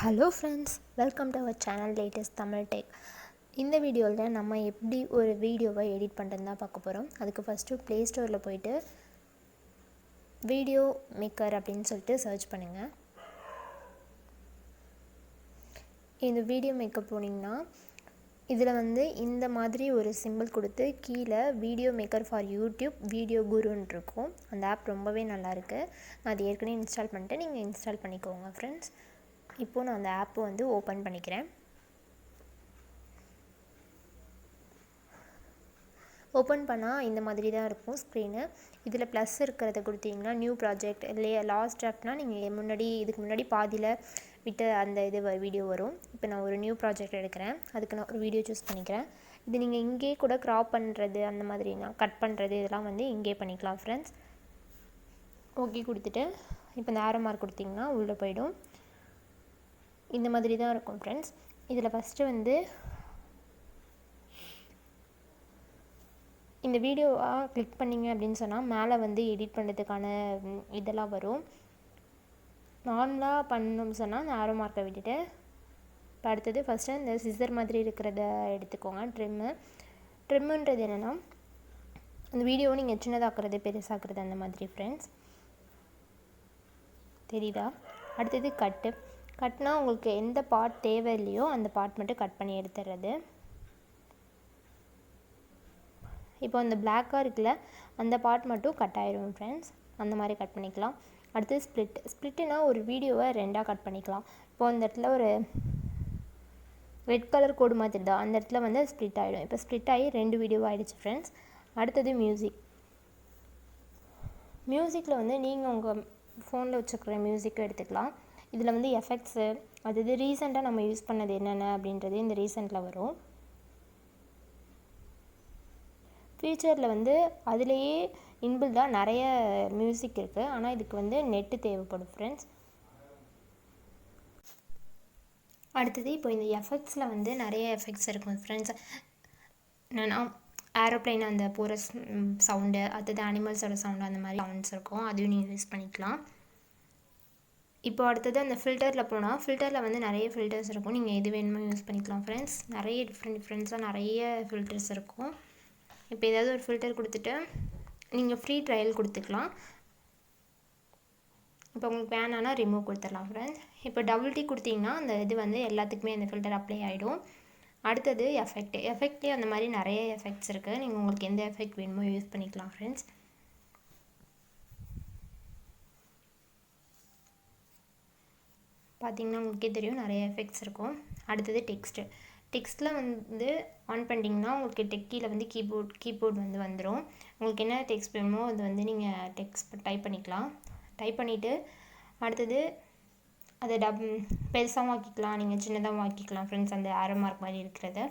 Hello friends, welcome to our channel latest Tamil tech. இந்த வீடியோவில் நம்ம எப்படி ஒரு வீடியோவை எடிட் பண்ணுறது தான் பார்க்க போகிறோம். அதுக்கு ஃபஸ்ட்டு ப்ளே ஸ்டோரில் போயிட்டு வீடியோ மேக்கர் அப்படின்னு சொல்லிட்டு சர்ச் பண்ணுங்கள். இந்த வீடியோ மேக்கர் போனீங்கன்னா இதில் இந்த மாதிரி ஒரு சிம்பிள் கொடுத்து கீழே video maker for YouTube video குருன்னு இருக்கும். அந்த ஆப் ரொம்பவே நல்லாயிருக்கு. நான் அது ஏற்கனவே இன்ஸ்டால் பண்ணிட்டேன், நீங்கள் இன்ஸ்டால் பண்ணிக்கோங்க ஃப்ரெண்ட்ஸ். இப்போது நான் அந்த ஆப்பை ஓப்பன் பண்ணிக்கிறேன். ஓப்பன் பண்ணால் இந்த மாதிரி தான் இருக்கும் ஸ்க்ரீனு. இதில் ப்ளஸ் இருக்கிறத கொடுத்தீங்கன்னா நியூ ப்ராஜெக்ட் இல்லையா லாஸ்ட் ட்ராஃப்ட்னால் நீங்கள் இதுக்கு முன்னாடி பாதியில் விட்டு அந்த வீடியோ வரும். இப்போ நான் ஒரு நியூ ப்ராஜெக்ட் எடுக்கிறேன், அதுக்கு நான் ஒரு வீடியோ சூஸ் பண்ணிக்கிறேன். இது நீங்கள் இங்கே கூட க்ராப் பண்ணுறது அந்த மாதிரி நான் கட் பண்ணுறது இதெல்லாம் இங்கே பண்ணிக்கலாம் ஃப்ரெண்ட்ஸ். ஓகே கொடுத்துட்டு இப்போ இந்த ஆரோ மார்க் கொடுத்திங்கன்னா உள்ளே போய்டும். இந்த மாதிரி தான் இருக்கும் ஃப்ரெண்ட்ஸ். இதில் ஃபஸ்ட்டு இந்த வீடியோவாக கிளிக் பண்ணிங்க அப்படின்னு சொன்னால் மேலே எடிட் பண்ணுறதுக்கான இதெல்லாம் வரும். நார்மலாக பண்ணணும்னு சொன்னால் அந்த ஆரோ மார்க்கை விட்டுட்டு இப்போ அடுத்தது ஃபஸ்ட்டு இந்த சிசர் மாதிரி இருக்கிறத எடுத்துக்கோங்க. ட்ரிம்முன்றது என்னென்னா அந்த வீடியோவை நீங்கள் சின்னதாக்குறது பெருசாக்குறது அந்த மாதிரி ஃப்ரெண்ட்ஸ். தெரியுதா? அடுத்தது கட்னா உங்களுக்கு எந்த பார்ட் தேவை இல்லையோ அந்த பார்ட் மட்டும் கட் பண்ணி எடுத்துடுறது. இப்போ அந்த பிளாக்காக இருக்குல்ல அந்த பார்ட் மட்டும் கட் ஆகிடும் ஃப்ரெண்ட்ஸ். அந்த மாதிரி கட் பண்ணிக்கலாம். அடுத்தது ஸ்ப்ளிட்டுனா ஒரு வீடியோவை ரெண்டாக கட் பண்ணிக்கலாம். இப்போ அந்த இடத்துல ஒரு ரெட் கலர் கோடு மாதிரி தான் அந்த இடத்துல ஸ்ப்ளிட் ஆகிடும். இப்போ ஸ்ப்ளிட் ஆகி 2 வீடியோ ஆகிடுச்சு ஃப்ரெண்ட்ஸ். அடுத்தது மியூசிக்கில் நீங்கள் உங்கள் ஃபோனில் வச்சுக்கிற மியூசிக்கை எடுத்துக்கலாம். இதில் எஃபெக்ட்ஸு அது ரீசெண்டாக நம்ம யூஸ் பண்ணது என்னென்ன அப்படின்றது இந்த ரீசெண்டில் வரும். ஃபியூச்சரில் அதிலேயே இன்பில்டாக நிறைய மியூசிக் இருக்குது. ஆனால் இதுக்கு நெட்டு தேவைப்படும் ஃப்ரெண்ட்ஸ். அடுத்தது இப்போ இந்த எஃபெக்ட்ஸில் நிறைய எஃபெக்ட்ஸ் இருக்கும் ஃப்ரெண்ட்ஸ். என்னென்னா ஏரோப்ளைன் அந்த போகிற சவுண்டு, அடுத்தது அனிமல்ஸோட சவுண்டு, அந்த மாதிரி சவுண்ட்ஸ் இருக்கும். அதையும் நீங்கள் யூஸ் பண்ணிக்கலாம். இப்போ அடுத்தது அந்த ஃபில்டரில் போனால் ஃபில்டரில் நிறைய ஃபில்டர்ஸ் இருக்கும். நீங்கள் எது வேணுமோ யூஸ் பண்ணிக்கலாம் ஃப்ரெண்ட்ஸ். நிறைய டிஃப்ரெண்ட்ஸாக நிறைய ஃபில்டர்ஸ் இருக்கும். இப்போ ஏதாவது ஒரு ஃபில்டர் கொடுத்துட்டு நீங்கள் ஃப்ரீ ட்ரையல் கொடுத்துக்கலாம். இப்போ உங்களுக்கு வேணான்னா ரிமூவ் கொடுத்துடலாம் ஃப்ரெண்ட்ஸ். இப்போ டபுள் டிக் கொடுத்தீங்கன்னா அந்த இது எல்லாத்துக்குமே அந்த ஃபில்டர் அப்ளை ஆகிடும். அடுத்தது எஃபெக்ட்லேயே அந்த மாதிரி நிறைய எஃபெக்ட்ஸ் இருக்குது. நீங்கள் உங்களுக்கு எந்த எஃபெக்ட் வேணுமோ யூஸ் பண்ணிக்கலாம் ஃப்ரெண்ட்ஸ். பார்த்திங்கன்னா உங்களுக்கே தெரியும் நிறைய எஃபெக்ட்ஸ் இருக்கும். அடுத்தது டெக்ஸ்ட்டில் ஆன் பண்ணிட்டீங்கன்னா உங்களுக்கு டெக்கியில் கீபோர்ட் வந்துடும். உங்களுக்கு என்ன டெக்ஸ்ட் வேணுமோ அது நீங்கள் டெக்ஸ்ட் டைப் பண்ணிக்கலாம். டைப் பண்ணிவிட்டு அடுத்தது அதை பெருசாகவும் ஆக்கிக்கலாம், நீங்கள் சின்னதாகவும் ஆக்கிக்கலாம் ஃப்ரெண்ட்ஸ். அந்த ஆரோ மார்க் மாதிரி இருக்கிறத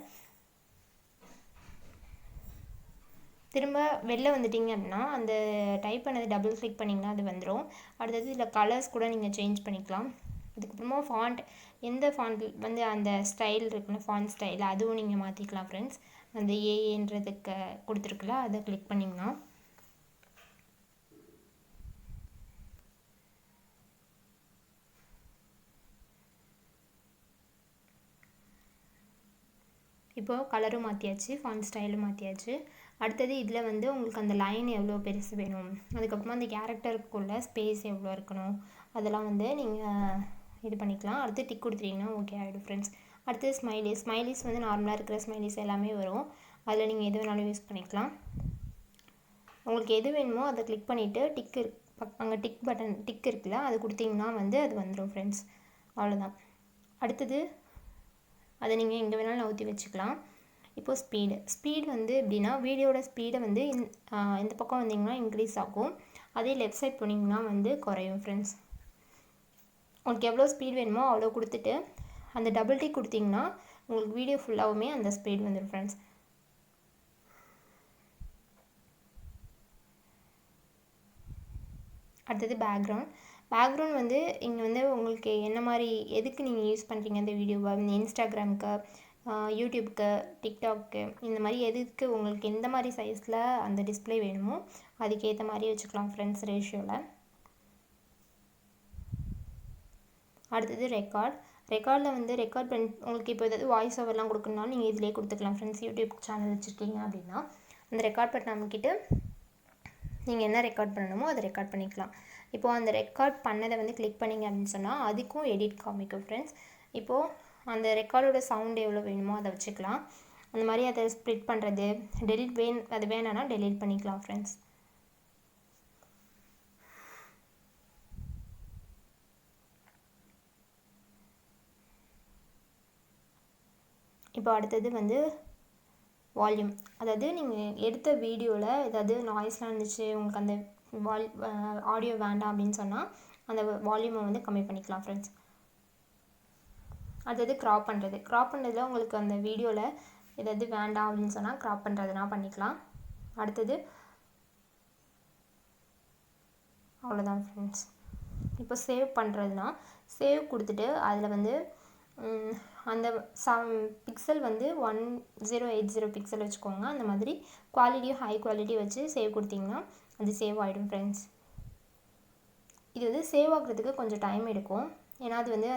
திரும்ப வெளில வந்துட்டிங்க அப்படின்னா அந்த டைப் பண்ணது டபுள் கிளிக் பண்ணிங்கன்னா அது வந்துடும். அடுத்தது இதில் கலர்ஸ் கூட நீங்கள் சேஞ்ச் பண்ணிக்கலாம். அதுக்கப்புறமா ஃபாண்ட் எந்த ஃபாண்ட் அந்த ஸ்டைல் இருக்குன்னு ஃபாண்ட் ஸ்டைல் அதுவும் நீங்கள் மாற்றிக்கலாம் ஃப்ரெண்ட்ஸ். அந்த ஏன்றதுக்கு கொடுத்துருக்குல அதை கிளிக் பண்ணிங்கன்னா இப்போது கலரும் மாற்றியாச்சு, ஃபாண்ட் ஸ்டைலும் மாற்றியாச்சு. அடுத்தது இதில் உங்களுக்கு அந்த லைன் எவ்வளோ பெருசு வேணும், அதுக்கப்புறமா அந்த கேரக்டருக்குள்ள ஸ்பேஸ் எவ்வளோ இருக்கணும் அதெல்லாம் நீங்கள் இது பண்ணிக்கலாம். அடுத்து டிக் கொடுத்துட்டிங்கன்னா ஓகே ஆகிடும் ஃப்ரெண்ட்ஸ். அடுத்து ஸ்மைலிஸ் நார்மலாக இருக்கிற ஸ்மைலிஸ் எல்லாமே வரும். அதில் நீங்கள் எது வேணாலும் யூஸ் பண்ணிக்கலாம். உங்களுக்கு எது வேணுமோ அதை கிளிக் பண்ணிவிட்டு அங்கே டிக் இருக்குல்ல அது கொடுத்திங்கன்னா அது வந்துடும் ஃப்ரெண்ட்ஸ். அவ்வளோதான். அடுத்தது அதை நீங்கள் எங்கே வேணாலும் நவுத்தி வச்சுக்கலாம். இப்போது ஸ்பீடு எப்படின்னா வீடியோட ஸ்பீடை இந்த பக்கம் வந்தீங்கன்னா இன்க்ரீஸ் ஆகும், அதே லெஃப்ட் சைட் போனீங்கன்னா குறையும் ஃப்ரெண்ட்ஸ். உங்களுக்கு எவ்வளோ ஸ்பீட் வேணுமோ அவ்வளோ கொடுத்துட்டு அந்த டபுள் டிக் கொடுத்திங்கன்னா உங்களுக்கு வீடியோ ஃபுல்லாகவுமே அந்த ஸ்பீட் வந்துடும் ஃப்ரெண்ட்ஸ். அடுத்தது பேக்ரவுண்ட் இங்கே உங்களுக்கு என்ன மாதிரி எதுக்கு நீங்கள் யூஸ் பண்ணுறீங்க அந்த வீடியோவை, இன்ஸ்டாகிராமுக்கு, யூடியூப்க்கு, டிக்டாக்கு, இந்த மாதிரி எதுக்கு உங்களுக்கு எந்த மாதிரி சைஸில் அந்த டிஸ்பிளே வேணுமோ அதுக்கேற்ற மாதிரி வச்சுக்கலாம் ஃப்ரெண்ட்ஸ் ரேஷியோவில். அடுத்தது ரெக்கார்டில் வந்து ரெக்கார்ட் பண்ணி உங்களுக்கு இப்போ ஏதாவது வாய்ஸ் ஓவர்லாம் கொடுக்கணுனாலும் நீங்கள் இதிலே கொடுத்துக்கலாம் ஃப்ரெண்ட்ஸ். யூடியூப் சேனல் வச்சுருக்கீங்க அப்படின்னா அந்த ரெக்கார்ட் பட்டன் அமைக்கிட்டு நீங்கள் என்ன ரெக்கார்ட் பண்ணணுமோ அதை ரெக்கார்ட் பண்ணிக்கலாம். இப்போது அந்த ரெக்கார்ட் பண்ணதை வந்து கிளிக் பண்ணிங்க அப்படின்னு சொன்னால் அதுக்கும் எடிட் காமிக்கும் ஃப்ரெண்ட்ஸ். இப்போது அந்த ரெக்கார்டோட சவுண்டு எவ்வளோ வேணுமோ அதை வச்சுக்கலாம். அந்த மாதிரி அதை ஸ்ப்ளிட் பண்ணுறது, டெலிட் அது வேணான்னா டெலிட் பண்ணிக்கலாம் ஃப்ரெண்ட்ஸ். இப்போ அடுத்தது வந்து வால்யூம். அதாவது நீங்கள் எடுத்த வீடியோவில் ஏதாவது நாய்ஸ்லாம் இருந்துச்சு, உங்களுக்கு அந்த ஆடியோ வேண்டாம் அப்படின்னு சொன்னால் அந்த வால்யூமை வந்து கம்மி பண்ணிக்கலாம் ஃப்ரெண்ட்ஸ். அடுத்தது க்ராப் பண்ணுறது. க்ராப் பண்ணுறதுல உங்களுக்கு அந்த வீடியோவில் ஏதாவது வேண்டாம் அப்படின்னு சொன்னால் க்ராப் பண்ணுறதுனா பண்ணிக்கலாம். அடுத்தது அவ்வளோதான் ஃப்ரெண்ட்ஸ். இப்போ சேவ் பண்ணுறதுனா சேவ் கொடுத்துட்டு அதில் வந்து அந்த பிக்சல் வந்து 1080 பிக்சல் வச்சுக்கோங்க. அந்த மாதிரி குவாலிட்டியும் ஹை குவாலிட்டி வச்சு சேவ் கொடுத்தீங்கன்னா அது சேவ் ஆகிடும் ஃப்ரெண்ட்ஸ். இது வந்து சேவ் ஆகிறதுக்கு கொஞ்சம் டைம் எடுக்கும். ஏன்னா அது வந்து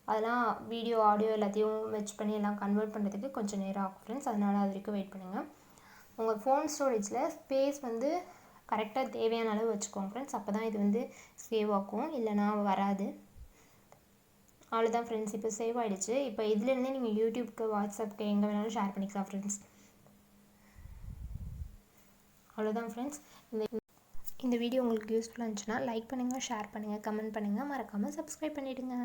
அதெல்லாம் வீடியோ ஆடியோ எல்லாத்தையும் மெர்ஜ் பண்ணி எல்லாம் கன்வெர்ட் பண்ணுறதுக்கு கொஞ்சம் நேரம் ஆகும் ஃப்ரெண்ட்ஸ். அதனால் அது வரைக்கும் வெயிட் பண்ணுங்கள். உங்கள் ஃபோன் ஸ்டோரேஜில் ஸ்பேஸ் வந்து கரெக்டாக தேவையான அளவு வச்சுக்கோங்க ஃப்ரெண்ட்ஸ். அப்போ தான் இது வந்து சேவ் ஆகும், இல்லைனா வராது. அவ்வளோதான் ஃப்ரெண்ட்ஸ். இப்போ சேவ் ஆகிடுச்சு. இப்போ இதுலேருந்தே நீங்கள் யூடியூப்க்கு, வாட்ஸ்அப்புக்கு எங்கே வேணாலும் ஷேர் பண்ணிக்கலாம் ஃப்ரெண்ட்ஸ். அவ்வளோதான் ஃப்ரெண்ட்ஸ். இந்த வீடியோ உங்களுக்கு யூஸ்ஃபுல்லாக இருந்துச்சுன்னா லைக் பண்ணுங்கள், ஷேர் பண்ணுங்கள், கமெண்ட் பண்ணுங்கள், மறக்காமல் சப்ஸ்கிரைப் பண்ணிவிடுங்க.